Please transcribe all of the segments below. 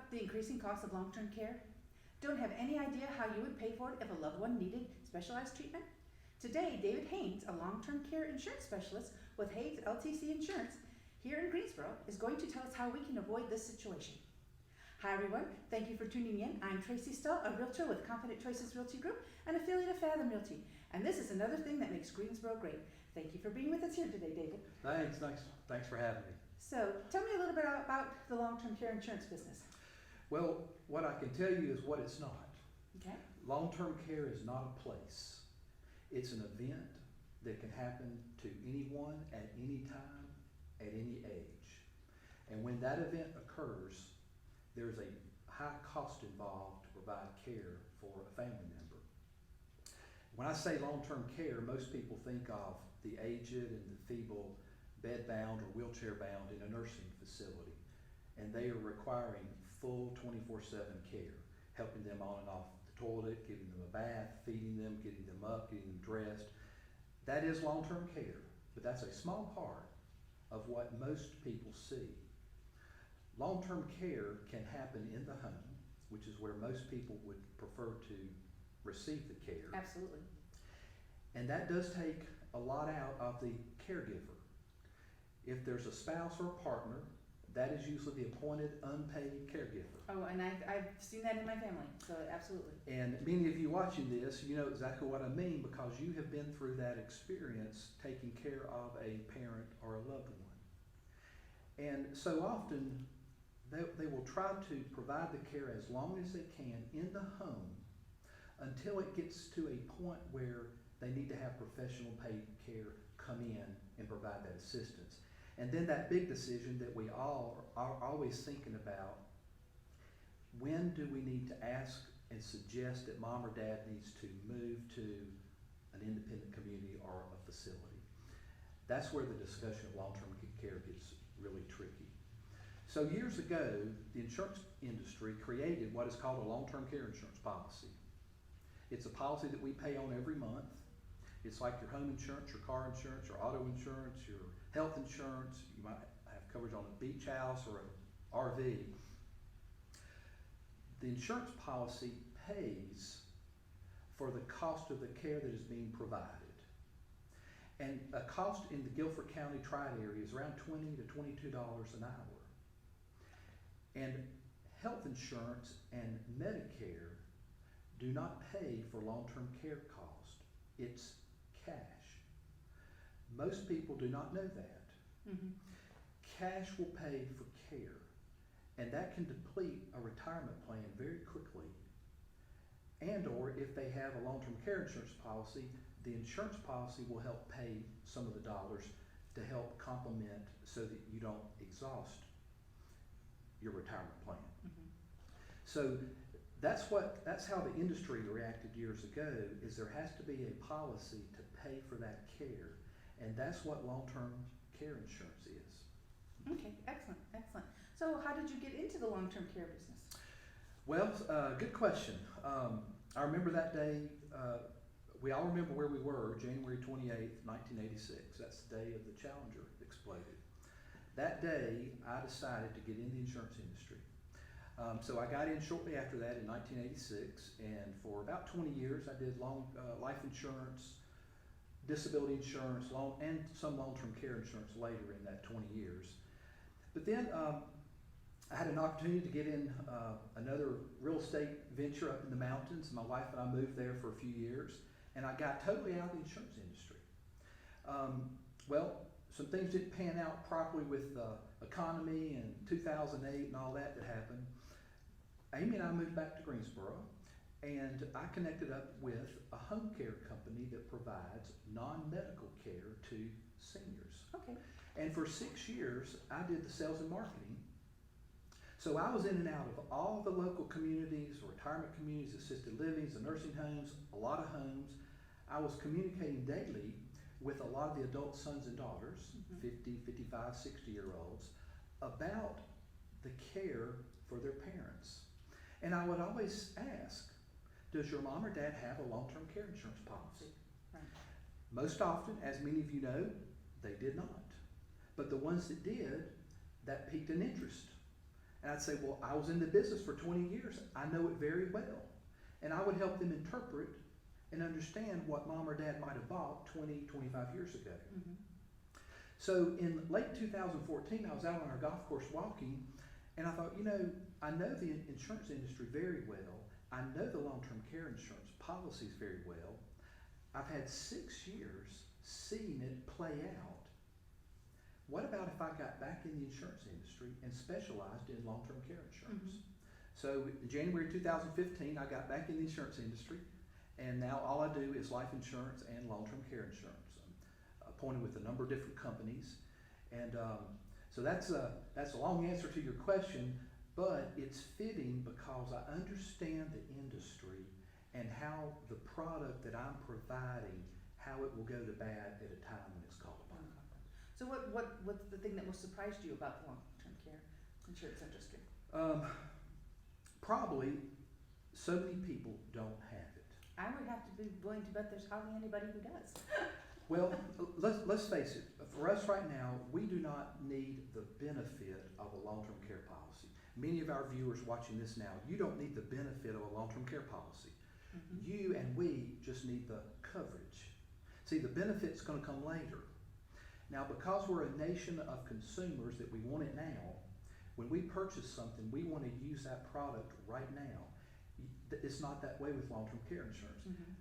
about the increasing cost of long-term care? Don't have any idea how you would pay for it if a loved one needed specialized treatment? Today, David Haynes, a long-term care insurance specialist with HaynesLTC Insurance here in Greensboro, is going to tell us how we can avoid this situation. Hi everyone, thank you for tuning in. I'm Tracy Stull, a realtor with Confident Choices Realty Group, an affiliate of Fathom Realty. And this is another thing that makes Greensboro great. Thank you for being with us here today, David. Thanks for having me. So, tell me a little bit about the long-term care insurance business. Well, what I can tell you is what it's not. Okay. Long-term care is not a place. It's an event that can happen to anyone at any time, at any age. And when that event occurs, there's a high cost involved to provide care for a family member. When I say long-term care, most people think of the aged and the feeble, bed-bound or wheelchair-bound in a nursing facility. And they are requiring full 24/7 care, helping them on and off the toilet, giving them a bath, feeding them, getting them up, getting them dressed. That is long-term care, but that's a small part of what most people see. Long-term care can happen in the home, which is where most people would prefer to receive the care. Absolutely. And that does take a lot out of the caregiver. If there's a spouse or a partner, that is usually the appointed unpaid caregiver. Oh, and I've seen that in my family, so absolutely. And many of you watching this, you know exactly what I mean because you have been through that experience taking care of a parent or a loved one. And so often, they will try to provide the care as long as they can in the home until it gets to a point where they need to have professional paid care come in and provide that assistance. And then that big decision that we all are always thinking about, when do we need to ask and suggest that mom or dad needs to move to an independent community or a facility? That's where the discussion of long-term care gets really tricky. So years ago, the insurance industry created what is called a long-term care insurance policy. It's a policy that we pay on every month. It's like your home insurance, your car insurance, your auto insurance, your health insurance. You might have coverage on a beach house or an RV. The insurance policy pays for the cost of the care that is being provided. And a cost in the Guilford County tri-area is around $20 to $22 an hour. And health insurance and Medicare do not pay for long-term care cost. It's cash. Most people do not know that. Mm-hmm. Cash will pay for care, and that can deplete a retirement plan very quickly. And or if they have a long-term care insurance policy, the insurance policy will help pay some of the dollars to help complement so that you don't exhaust your retirement plan. Mm-hmm. So that's how the industry reacted years ago, is there has to be a policy to pay for that care, and that's what long-term care insurance is. Okay, excellent. So how did you get into the long-term care business? Well, good question. I remember that day, we all remember where we were, January 28th, 1986. That's the day of the Challenger exploded. That day, I decided to get in the insurance industry. So I got in shortly after that in 1986, and for about 20 years I did life insurance, disability insurance, and some long-term care insurance later in that 20 years. But then I had an opportunity to get in another real estate venture up in the mountains. My wife and I moved there for a few years, and I got totally out of the insurance industry. Well, some things didn't pan out properly with the economy and 2008 and all that happened. Amy and I moved back to Greensboro, and I connected up with a home care company that provides non-medical care to seniors. Okay. And for 6 years, I did the sales and marketing. So I was in and out of all the local communities, retirement communities, assisted livings, the nursing homes, a lot of homes. I was communicating daily with a lot of the adult sons and daughters, Mm-hmm. 50, 55, 60-year-olds, about the care for their parents. And I would always ask, does your mom or dad have a long-term care insurance policy? Right. Most often, as many of you know, they did not. But the ones that did, that piqued an interest. And I'd say, well, I was in the business for 20 years. I know it very well. And I would help them interpret and understand what mom or dad might have bought 20, 25 years ago. Mm-hmm. So in late 2014, I was out on our golf course walking, and I thought, I know the insurance industry very well. I know the long-term care insurance policies very well. I've had 6 years seeing it play out. What about if I got back in the insurance industry and specialized in long-term care insurance? Mm-hmm. So in January 2015, I got back in the insurance industry, and now all I do is life insurance and long-term care insurance. I'm appointed with a number of different companies, and so that's a long answer to your question, but it's fitting because I understand the industry and how the product that I'm providing, how it will go to bad at a time when it's called upon. So what's the thing that most surprised you about the long-term care insurance industry? Probably so many people don't have it. I would have to be willing to bet there's hardly anybody who does. Well, let's face it. For us right now, we do not need the benefit of a long-term care policy. Many of our viewers watching this now, you don't need the benefit of a long-term care policy. Mm-hmm. You and we just need the coverage. See, the benefit's going to come later. Now, because we're a nation of consumers that we want it now, when we purchase something, we want to use that product right now. It's not that way with long-term care insurance. Mm-hmm.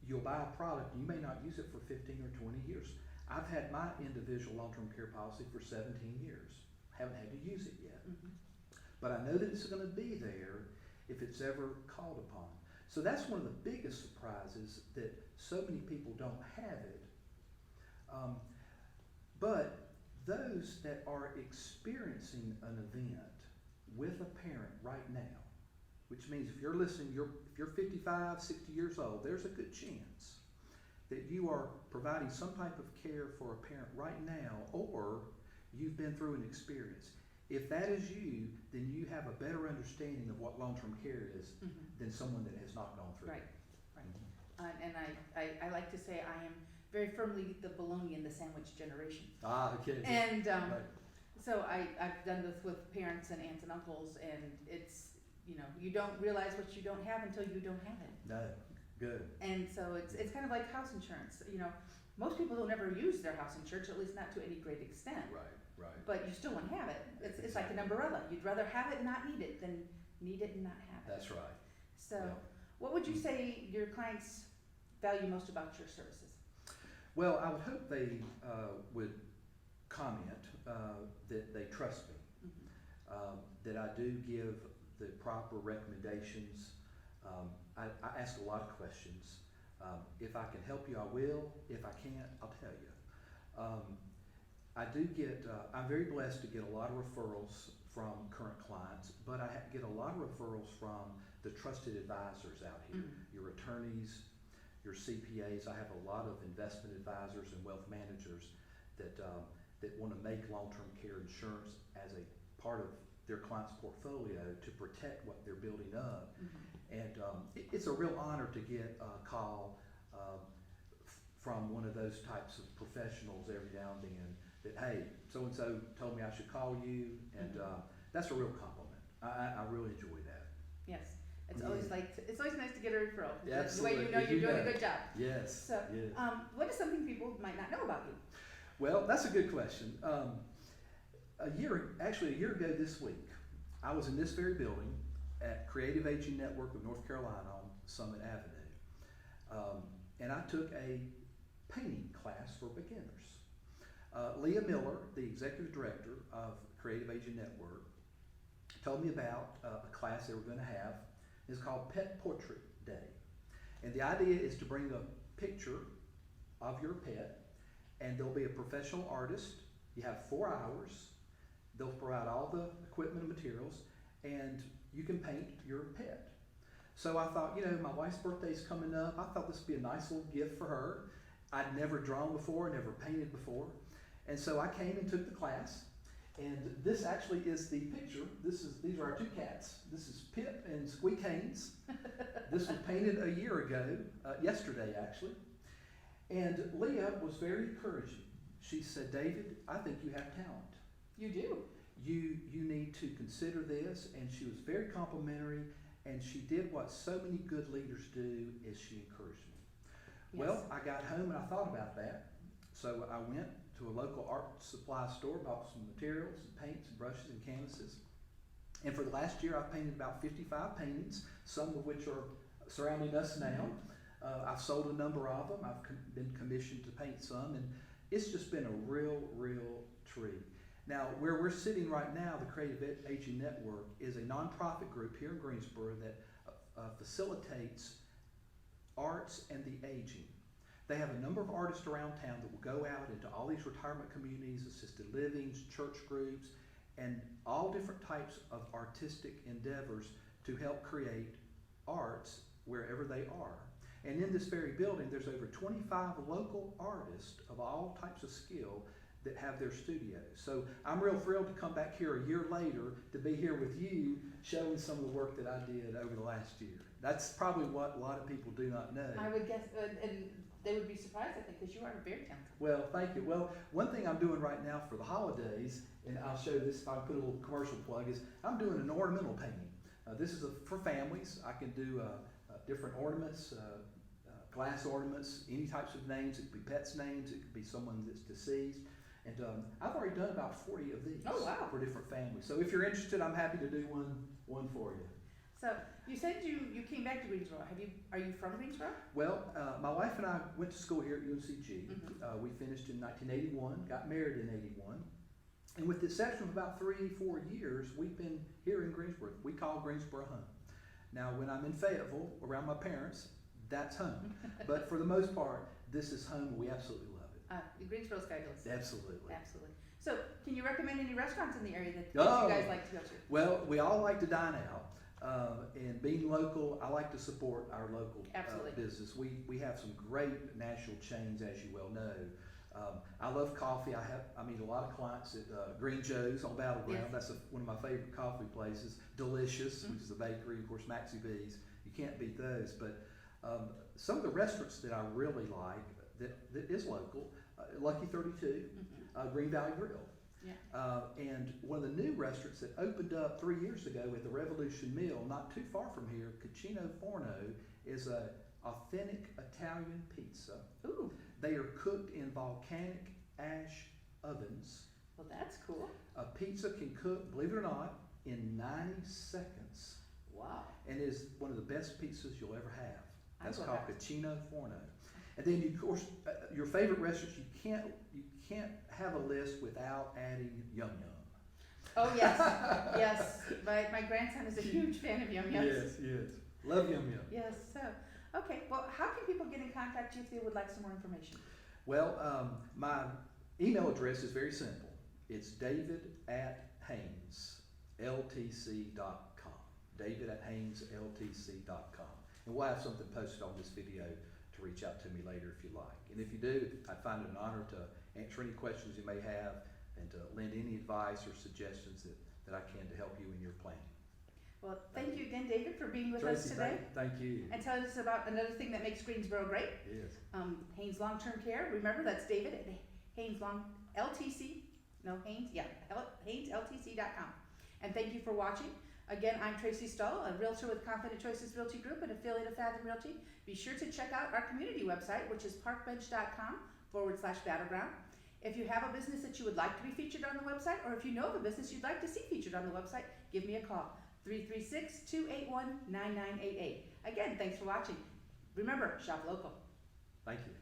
You'll buy a product, and you may not use it for 15 or 20 years. I've had my individual long-term care policy for 17 years. Haven't had to use it yet. Mm-hmm. But I know that it's going to be there if it's ever called upon. So that's one of the biggest surprises, that so many people don't have it. But those that are experiencing an event with a parent right now, which means if you're listening, if you're 55, 60 years old, there's a good chance that you are providing some type of care for a parent right now, or you've been through an experience. If that is you, then you have a better understanding of what long-term care is Mm-hmm. than someone that has not gone through Right, it. right. And I like to say I am very firmly the bologna in the sandwich generation. Okay. And Right. so I've done this with parents and aunts and uncles, and it's, you don't realize what you don't have until you don't have it. No, good. And so it's kind of like house insurance. Most people don't ever use their house insurance, at least not to any great extent. Right. But you still want to have it. It's like an umbrella. You'd rather have it and not need it than need it and not have it. That's right. So Yeah. what would you say your clients value most about your services? Well, I would hope they would comment that they trust me, Mm-hmm. that I do give the proper recommendations. I ask a lot of questions. If I can help you, I will. If I can't, I'll tell you. I do get, I'm very blessed to get a lot of referrals from current clients, but I get a lot of referrals from the trusted advisors out here, Mm-hmm. your attorneys, your CPAs. I have a lot of investment advisors and wealth managers that want to make long-term care insurance as a part of their client's portfolio to protect what they're building up. Mm-hmm. And it's a real honor to get a call from one of those types of professionals every now and then that, hey, so-and-so told me I should call you, and that's a real compliment. I really enjoy that. Yes. It's Yeah. always it's always nice to get a referral. Yeah, That's the way you know absolutely. you're doing a good job. Yes. So, yes. what is something people might not know about you? Well, that's a good question. A year ago this week, I was in this very building at Creative Aging Network of North Carolina on Summit Avenue. And I took a painting class for beginners. Leah Miller, the executive director of Creative Aging Network, told me about a class they were going to have. It's called Pet Portrait Day. And the idea is to bring a picture of your pet, and there'll be a professional artist. You have 4 hours. They'll provide all the equipment and materials, and you can paint your pet. So I thought, my wife's birthday's coming up. I thought this would be a nice little gift for her. I'd never drawn before, never painted before. And so I came and took the class. And this actually is the picture. These are our 2 cats. This is Pip and Squeak Haynes. This was painted a year ago, yesterday actually. And Leah was very encouraging. She said, David, I think you have talent. You do. you need to consider this. And she was very complimentary, and she did what so many good leaders do, is she encouraged me. Yes. Well, I got home and I thought about that. So I went to a local art supply store, bought some materials and paints and brushes and canvases. And for the last year, I've painted about 55 paintings, some of which are surrounding us now. I've sold a number of them. I've been commissioned to paint some, and it's just been a real treat. Now, where we're sitting right now, the Creative Aging Network is a nonprofit group here in Greensboro that facilitates arts and the aging. They have a number of artists around town that will go out into all these retirement communities, assisted livings, church groups, and all different types of artistic endeavors to help create arts wherever they are. And in this very building, there's over 25 local artists of all types of skill that have their studios. So I'm real thrilled to come back here a year later to be here with you, showing some of the work that I did over the last year. That's probably what a lot of people do not know. I would guess, and they would be surprised, I think, because you are very talented. Well, thank you. Well, one thing I'm doing right now for the holidays, and I'll show this if I put a little commercial plug, is I'm doing an ornamental painting. This is for families. I can do different ornaments, glass ornaments, any types of names. It could be pets' names. It could be someone that's deceased. And I've already done about 40 of these. Oh, wow. For different families. So if you're interested, I'm happy to do one for you. So you said you came back to Greensboro. Are you from Greensboro? Well, my wife and I went to school here at UNCG. We finished in 1981, got married in 81. And with the exception of about 3-4 years, we've been here in Greensboro. We call Greensboro home. Now, when I'm in Fayetteville around my parents, that's home. But for the most part, this is home, and we absolutely love it. Greensboro's fabulous. Absolutely. Absolutely. So can you recommend any restaurants in the area that Oh. you guys like to go to? Well, we all like to dine out. And being local, I like to support our local business. We have some great national chains, as you well know. I love coffee. I meet a lot of clients at Green Joe's on Battleground. Yes. That's one of my favorite coffee places. Delicious, which is a bakery, of course, Maxie B's. You can't beat those. But some of the restaurants that I really like that is local, Lucky 32, Green Valley Grill. Yeah. And one of the new restaurants that opened up 3 years ago at the Revolution Mill, not too far from here, Cucino Forno, is a authentic Italian pizza. Ooh. They are cooked in volcanic ash ovens. Well, that's cool. A pizza can cook, believe it or not, in 90 seconds. Wow. And is one of the best pizzas you'll ever have. That's called that. Cucino Forno. And then, of course, your favorite restaurants, you can't have a list without adding Yum Yum. Oh, yes. Yes. My grandson is a huge fan of Yum Yums. Yes. Love Yum Yum. Yes. So, okay. Well, how can people get in contact with you if they would like some more information? Well, my email address is very simple. It's david@HaynesLTC.com. david@HaynesLTC.com. And we'll have something posted on this video to reach out to me later if you like. And if you do, I'd find it an honor to answer any questions you may have and to lend any advice or suggestions that I can to help you in your planning. Well, thank you again, David, for being with us Tracy, today thank you. and telling us about another thing that makes Greensboro great. Yes. Haynes Long-Term Care. Remember, that's David at HaynesLTC.com. And thank you for watching. Again, I'm Tracy Stull, a realtor with Confident Choices Realty Group, an affiliate of Fathom Realty. Be sure to check out our community website, which is parkbench.com/battleground. If you have a business that you would like to be featured on the website, or if you know of a business you'd like to see featured on the website, give me a call, 336-281-9988. Again, thanks for watching. Remember, shop local. Thank you.